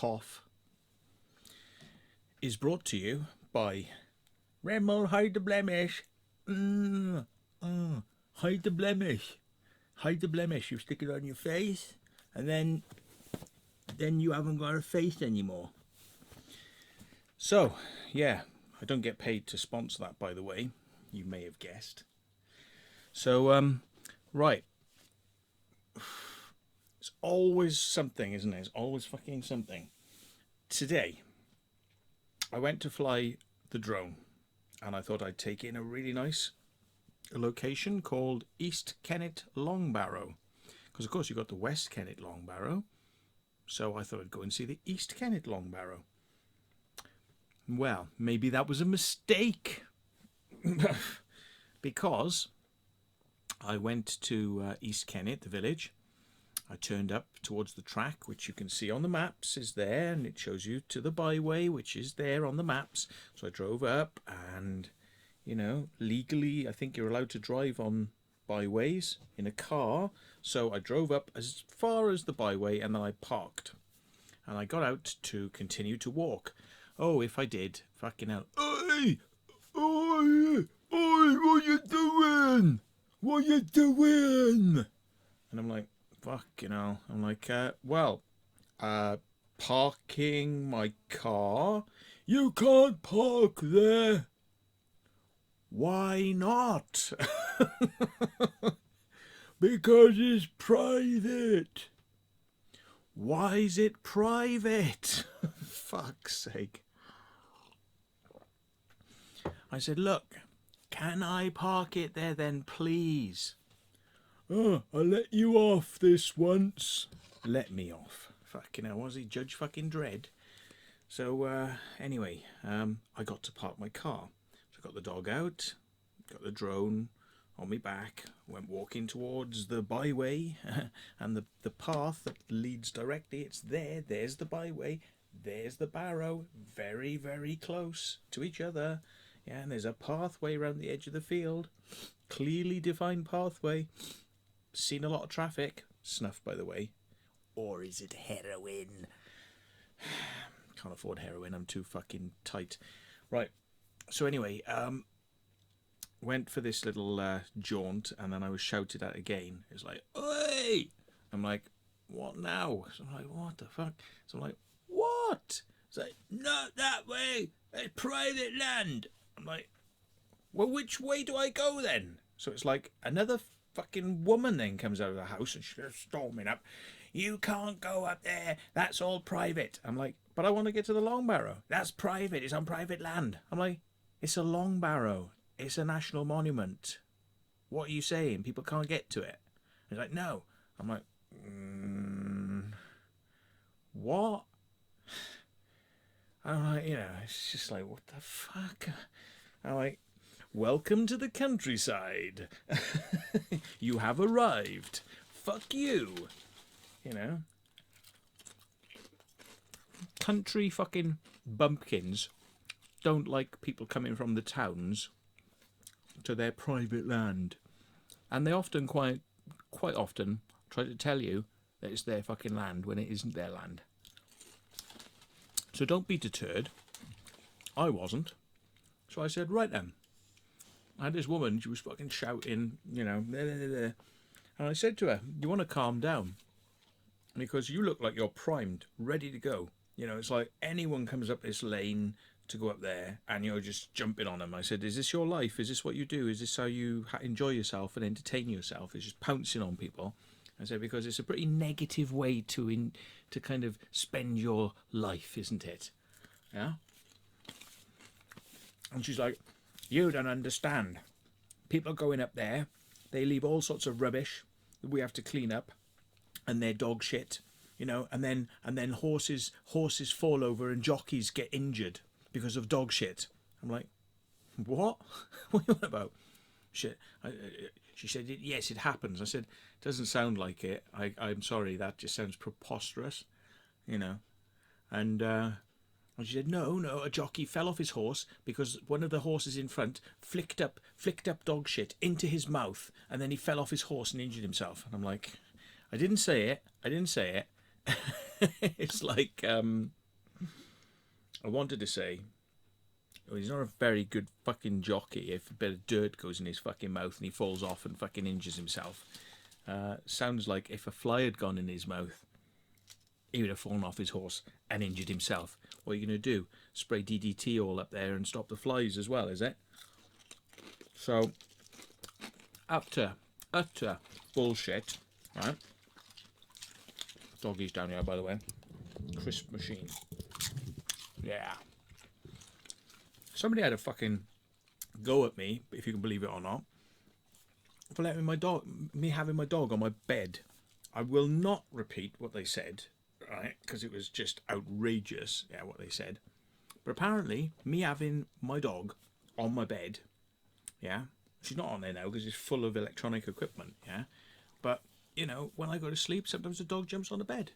cough is brought to you by Rimmel, hide the blemish. Hide the blemish. Hide the blemish. You stick it on your face, and then you haven't got a face anymore. So, yeah, I don't get paid to sponsor that, by the way. You may have guessed. So, right. It's always something, isn't it? It's always fucking something. Today, I went to fly the drone, and I thought I'd take it in a really nice location called East Kennet Long Barrow. Because, of course, you've got the West Kennet Long Barrow. So I thought I'd go and see the East Kennet Long Barrow. Well, maybe that was a mistake. Because I went to East Kennet, the village. I turned up towards the track, which you can see on the maps is there, and it shows you to the byway, which is there on the maps. So I drove up, and, you know, legally, I think you're allowed to drive on byways in a car. So I drove up as far as the byway, and then I parked. And I got out to continue to walk. Oh, if I did, fucking hell. Oi! Oi! Oi! What you doing? What you doing? And I'm like, fucking hell. I'm like, parking my car. You can't park there. Why not? Because it's private. Why is it private? Fuck's sake. I said, look, can I park it there then, please? Oh, I'll let you off this once. Let me off. Fucking hell, was he Judge fucking Dredd? So, anyway, I got to park my car. So I got the dog out, got the drone on my back, went walking towards the byway, and the path that leads directly, it's there. There's the byway, there's the barrow, very, very close to each other. Yeah, and there's a pathway around the edge of the field, clearly defined pathway. Seen a lot of traffic. Snuff, by the way. Or is it heroin? Can't afford heroin, I'm too fucking tight. Right, so anyway, went for this little jaunt, and then I was shouted at again. It was like, oi! I'm like, what now? So I'm like, what the fuck? So I'm like, what? It's like, not that way, it's private land. I'm like, well, which way do I go then? So it's like another fucking woman then comes out of the house and she's storming up. You can't go up there, that's all private. I'm like, but I want to get to the Long Barrow. That's private, it's on private land. I'm like, it's a Long Barrow. It's a national monument. What are you saying? People can't get to it. He's like, no. I'm like, what? I'm like, you know, it's just like, what the fuck? I'm like, welcome to the countryside. You have arrived. Fuck you. You know? Country fucking bumpkins don't like people coming from the towns to their private land. And they often, quite often, try to tell you that it's their fucking land when it isn't their land. So don't be deterred. I wasn't. So I said, right then. I had this woman, she was fucking shouting, you know, and I said to her, you want to calm down? Because you look like you're primed, ready to go. You know, it's like anyone comes up this lane to go up there and you're just jumping on them. I said, is this your life? Is this what you do? Is this how you enjoy yourself and entertain yourself? Is just pouncing on people? I said, because it's a pretty negative way to kind of spend your life, isn't it? Yeah? And she's like, you don't understand. People are going up there. They leave all sorts of rubbish that we have to clean up, and their dog shit, you know, and then horses fall over and jockeys get injured because of dog shit. I'm like, what? What are you on about? Shit. She said, yes, it happens. I said, doesn't sound like it. I'm sorry, that just sounds preposterous, you know. And she said, no, a jockey fell off his horse because one of the horses in front flicked up dog shit into his mouth, and then he fell off his horse and injured himself. And I'm like, I didn't say it. It's like, I wanted to say, well, he's not a very good fucking jockey if a bit of dirt goes in his fucking mouth and he falls off and fucking injures himself. Sounds like if a fly had gone in his mouth, he would have fallen off his horse and injured himself. What are you going to do? Spray DDT all up there and stop the flies as well, is it? So, utter bullshit, right? Doggy's down here, by the way. Crisp machine. Yeah. Somebody had a fucking go at me, if you can believe it or not, for letting me having my dog on my bed. I will not repeat what they said, right? Because it was just outrageous, yeah, what they said. But apparently, me having my dog on my bed, yeah, she's not on there now because it's full of electronic equipment, yeah. But you know, when I go to sleep, sometimes the dog jumps on the bed,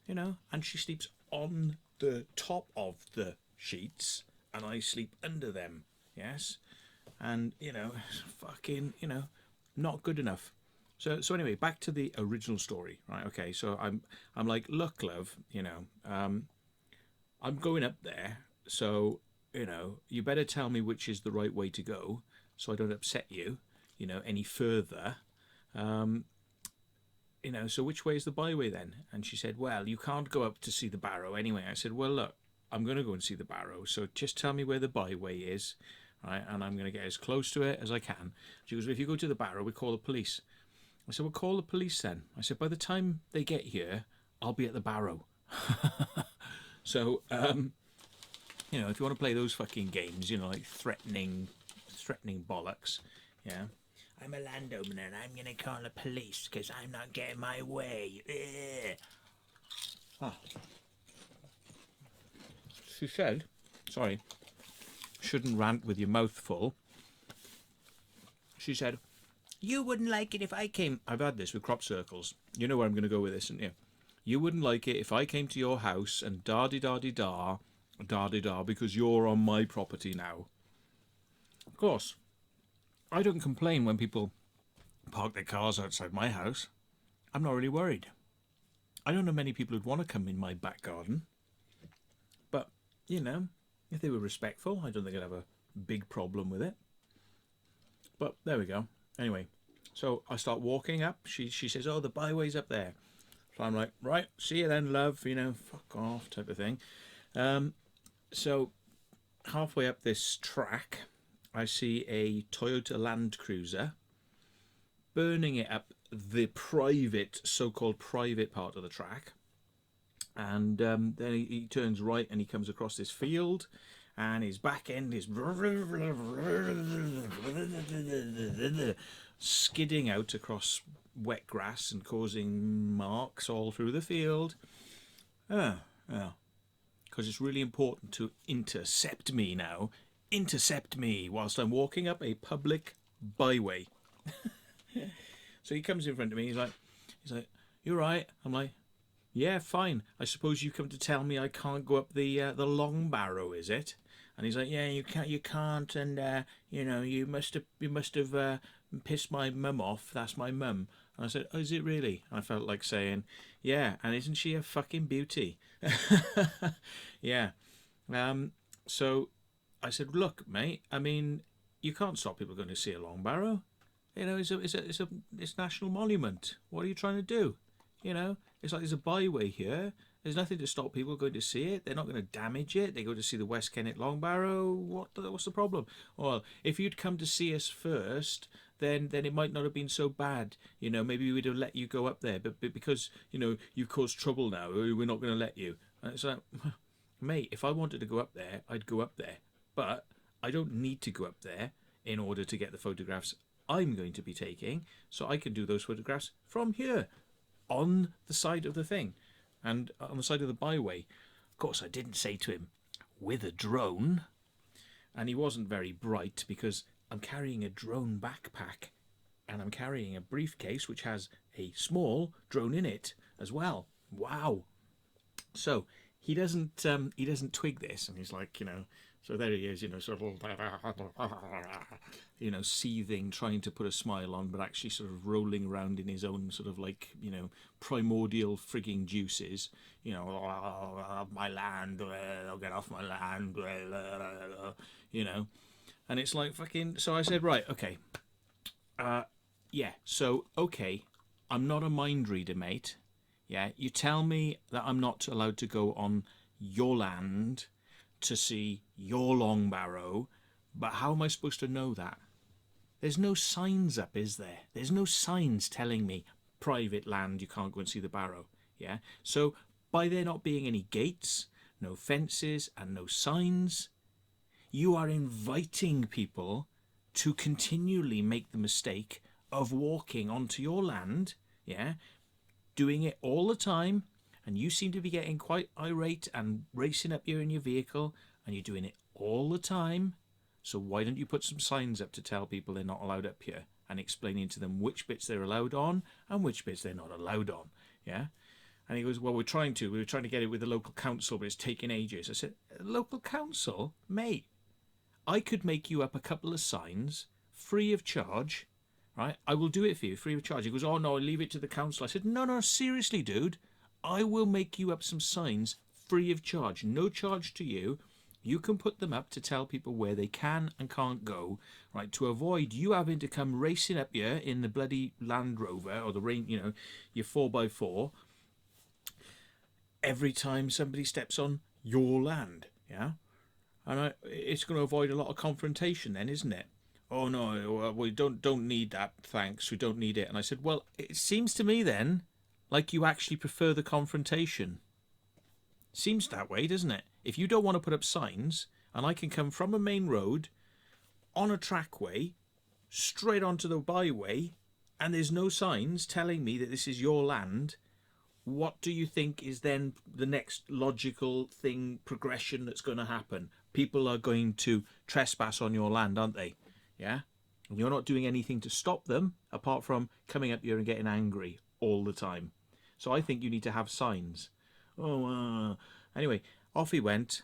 you know, and she sleeps on the top of the sheets, and I sleep under them, yes. And you know, fucking, you know, not good enough. So anyway, back to the original story, right? Okay, so I'm like, look, love, you know, I'm going up there, so you know, you better tell me which is the right way to go, so I don't upset you, you know, any further. You know, so which way is the byway then? And she said, well, you can't go up to see the barrow anyway. I said, well, look, I'm going to go and see the barrow, so just tell me where the byway is, right? And I'm going to get as close to it as I can. She goes, well, if you go to the barrow, we call the police. I said, well, call the police then. I said, by the time they get here, I'll be at the barrow. So, you know, if you want to play those fucking games, you know, like threatening bollocks, yeah. I'm a landowner and I'm going to call the police because I'm not getting my way. Ah. She said, sorry, shouldn't rant with your mouth full. She said, you wouldn't like it if I came... I've had this with crop circles. You know where I'm going to go with this, don't you? You wouldn't like it if I came to your house and da-di-da-di-da, da-di-da, because you're on my property now. Of course, I don't complain when people park their cars outside my house. I'm not really worried. I don't know many people who'd want to come in my back garden. But, you know, if they were respectful, I don't think I'd have a big problem with it. But there we go. Anyway, so I start walking up. She says, oh, the byway's up there. So I'm like, right, see you then, love, you know, fuck off type of thing. So halfway up this track, I see a Toyota Land Cruiser burning it up the private, so-called private part of the track. And then he turns right and he comes across this field, and his back end is skidding out across wet grass and causing marks all through the field. Because it's really important to intercept me now. Intercept me whilst I'm walking up a public byway. So he comes in front of me. He's like, "You right?" I'm like, "Yeah, fine. I suppose you come to tell me I can't go up the Long Barrow, is it?" And he's like, "Yeah, you can't, and you know, you must have pissed my mum off. That's my mum." And I said, "Oh, is it really?" And I felt like saying, "Yeah, and isn't she a fucking beauty?" Yeah. So I said, "Look, mate. I mean, you can't stop people going to see a Long Barrow. You know, it's national monument. What are you trying to do? You know, it's like there's a byway here. There's nothing to stop people going to see it. They're not going to damage it. They go to see the West Kennet Long Barrow. What's the problem? Well, if you'd come to see us first, then it might not have been so bad. You know, maybe we'd have let you go up there. But because, you know, you've caused trouble now, we're not going to let you." And it's like, mate, if I wanted to go up there, I'd go up there. But I don't need to go up there in order to get the photographs I'm going to be taking. So I can do those photographs from here, on the side of the thing. And on the side of the byway. Of course, I didn't say to him, with a drone. And he wasn't very bright because I'm carrying a drone backpack and I'm carrying a briefcase which has a small drone in it as well. Wow. So he doesn't twig this, and he's like, so there he is, sort of, seething, trying to put a smile on, but actually sort of rolling around in his own sort of like, primordial frigging juices, my land, I'll get off my land, and it's like fucking. So I said, right, okay, yeah, so okay, I'm not a mind reader, mate. Yeah, you tell me that I'm not allowed to go on your land to see your Long Barrow, but how am I supposed to know that? There's no signs up, is there? There's no signs telling me private land, you can't go and see the Barrow. Yeah, so by there not being any gates, no fences, and no signs, you are inviting people to continually make the mistake of walking onto your land, yeah, doing it all the time, and you seem to be getting quite irate and racing up here in your vehicle, and you're doing it all the time. So why don't you put some signs up to tell people they're not allowed up here, and explaining to them which bits they're allowed on and which bits they're not allowed on? Yeah. And he goes, well, we were trying to get it with the local council, but it's taking ages. I said, local council? Mate, I could make you up a couple of signs free of charge, right? I will do it for you free of charge. He goes, oh no, I'll leave it to the council. I said, no, seriously, dude. I will make you up some signs free of charge. No charge to you. You can put them up to tell people where they can and can't go, right? To avoid you having to come racing up here in the bloody Land Rover or the rain, your 4x4 every time somebody steps on your land, yeah? And it's going to avoid a lot of confrontation then, isn't it? Oh no, we don't need that, thanks, we don't need it. And I said, well, it seems to me then like you actually prefer the confrontation. Seems that way, doesn't it? If you don't want to put up signs, and I can come from a main road on a trackway straight onto the byway, and there's no signs telling me that this is your land, what do you think is then the next logical thing, progression that's going to happen? People are going to trespass on your land, aren't they? Yeah? And you're not doing anything to stop them apart from coming up here and getting angry all the time. So I think you need to have signs. Anyway, off he went.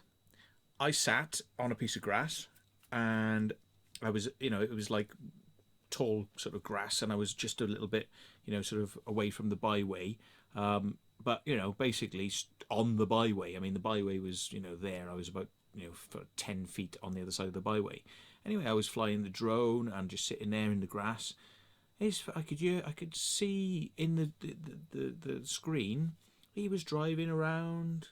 I sat on a piece of grass, and I was, it was like tall sort of grass, and I was just a little bit, sort of away from the byway. But, basically on the byway. I mean, the byway was, there. I was about, for 10 feet on the other side of the byway. Anyway, I was flying the drone and just sitting there in the grass. I could see in the screen, he was driving around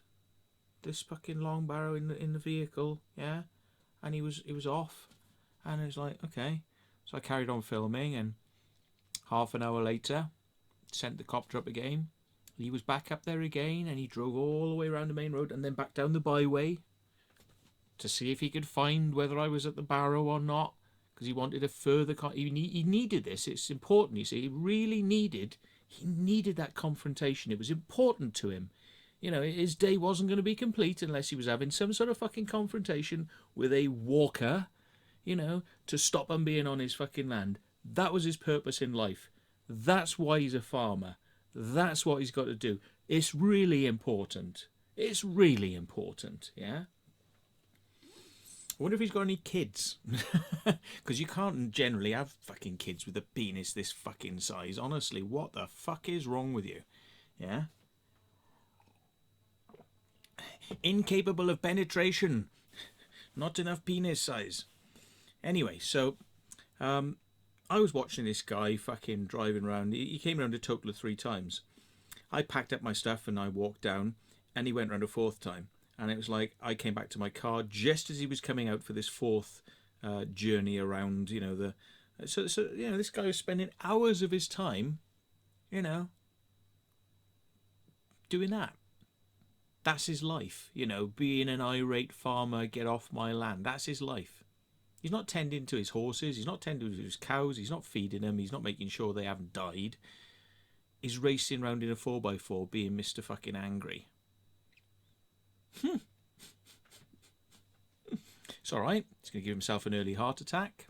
this fucking Long Barrow in the vehicle, yeah, and he was off, and it was like, okay. So I carried on filming, and half an hour later, sent the copter up again. He was back up there again, and he drove all the way around the main road and then back down the byway to see if he could find whether I was at the Barrow or not, because he wanted a further. He needed this. It's important. You see, he needed that confrontation. It was important to him. His day wasn't going to be complete unless he was having some sort of fucking confrontation with a walker, to stop him being on his fucking land. That was his purpose in life. That's why he's a farmer. That's what he's got to do. It's really important. It's really important, yeah? I wonder if he's got any kids. Because you can't generally have fucking kids with a penis this fucking size. Honestly, what the fuck is wrong with you? Yeah? Incapable of penetration. Not enough penis size. Anyway, so I was watching this guy fucking driving around. He came around a total of 3 times. I packed up my stuff and I walked down, and he went around a 4th time. And it was like I came back to my car just as he was coming out for this 4th journey around, So this guy was spending hours of his time, doing that. That's his life, being an irate farmer, get off my land. That's his life. He's not tending to his horses. He's not tending to his cows. He's not feeding them. He's not making sure they haven't died. He's racing around in a 4x4 being Mr. fucking angry. It's alright. He's going to give himself an early heart attack.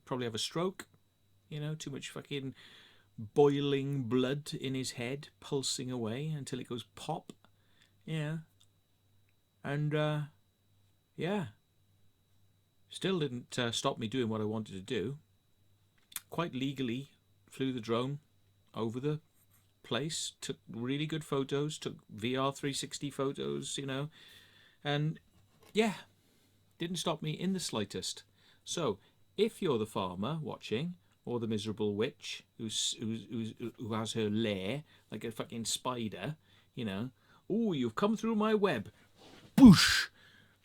Probably have a stroke. Too much fucking boiling blood in his head, pulsing away until it goes pop. Yeah. And, yeah. Still didn't stop me doing what I wanted to do. Quite legally flew the drone over the place, took really good photos, took VR 360 photos, you know, and yeah, didn't stop me in the slightest. So, if you're the farmer watching, or the miserable witch who has her lair like a fucking spider, you know, oh, you've come through my web, boosh,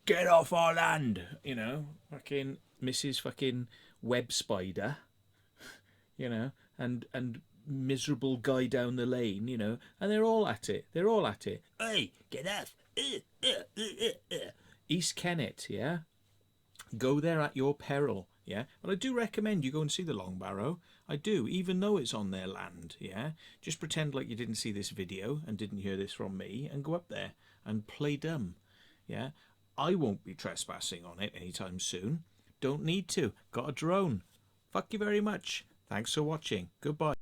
get off our land, you know, fucking Mrs. fucking web spider, you know, and miserable guy down the lane, you know, and they're all at it. They're all at it. Hey, get off. East Kennet, yeah? Go there at your peril, yeah? But I do recommend you go and see the Long Barrow. I do, even though it's on their land, yeah? Just pretend like you didn't see this video and didn't hear this from me and go up there and play dumb, yeah? I won't be trespassing on it anytime soon. Don't need to. Got a drone. Fuck you very much. Thanks for watching. Goodbye.